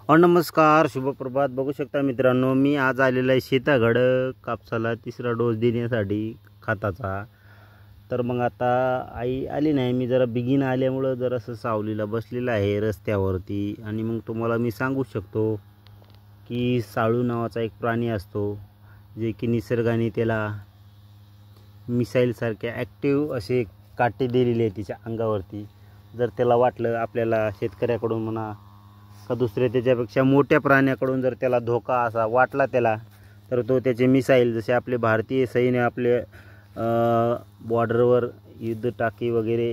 नमस्कार, शुभप्रभात. बघू शकता मित्रांनो, मी आज आलेला आहे शेतागड कापसाला तिसरा डोस देण्यासाठी खताचा. तर मग आता आई आली नाही, मी जरा बिगीन आल्यामुळं जरासं सावलीला बसलेलं आहे रस्त्यावरती. आणि मग तुम्हाला मी सांगू शकतो की साळू नावाचा एक प्राणी असतो, जे की निसर्गाने त्याला मिसाईलसारखे ॲक्टिव्ह असे काटे दिलेले आहे तिच्या अंगावरती. जर त्याला वाटलं, आपल्याला शेतकऱ्याकडून म्हणा का दुसऱ्या त्याच्यापेक्षा मोठ्या प्राण्याकडून जर त्याला धोका असा वाटला त्याला, तर तो त्याचे मिसाईल, जसे आपले भारतीय सैन्य आपले बॉर्डरवर युद्ध टाकी वगैरे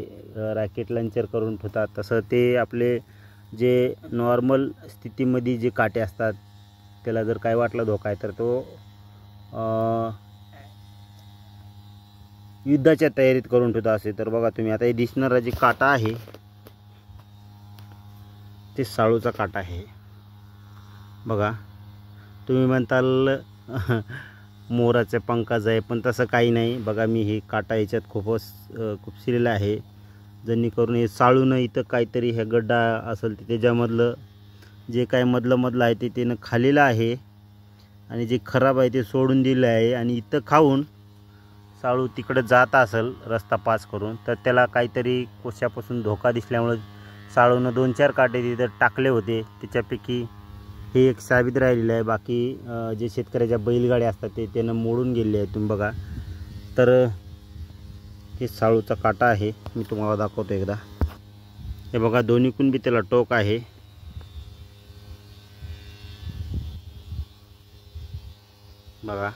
रॉकेट लॉन्चर करून ठेवतात, तसं ते आपले जे नॉर्मल स्थितीमध्ये जे काटे असतात, त्याला जर काय वाटलं धोका आहे, तर तो युद्धाच्या तयारीत करून ठेवता असे. तर बघा तुम्ही, आता हे दिसणारा जे काटा आहे ते साळूचा काटा आहे. बघा, तुम्ही म्हणताल मोराच्या पंखाचं आहे, पण तसं काही नाही. बघा, मी हे काटा याच्यात खुपसलेला आहे, जेणेकरून हे साळूनं इथं काहीतरी हे गड्डा असेल ते त्याच्यामधलं जे काय मधलं आहे ते त्यानं खाल्लेलं आहे, आणि जे खराब आहे ते सोडून दिलं आहे. आणि इथं खाऊन साळू तिकडे जात असेल रस्ता पास करून, तर त्याला काहीतरी कोशापासून धोका दिसल्यामुळे साळूनं 2-4 काटे तिथं टाकले होते. त्याच्यापैकी हे एक साबित राहिलेलं आहे. बाकी जे शेतकऱ्याच्या बैलगाड्या असतात ते त्यानं मोडून गेले आहे. तुम्ही बघा, तर हे साळूचा काटा आहे. मी तुम्हाला दाखवतो एकदा. हे बघा, दोन्हीकडून बी त्याला टोक आहे. बघा.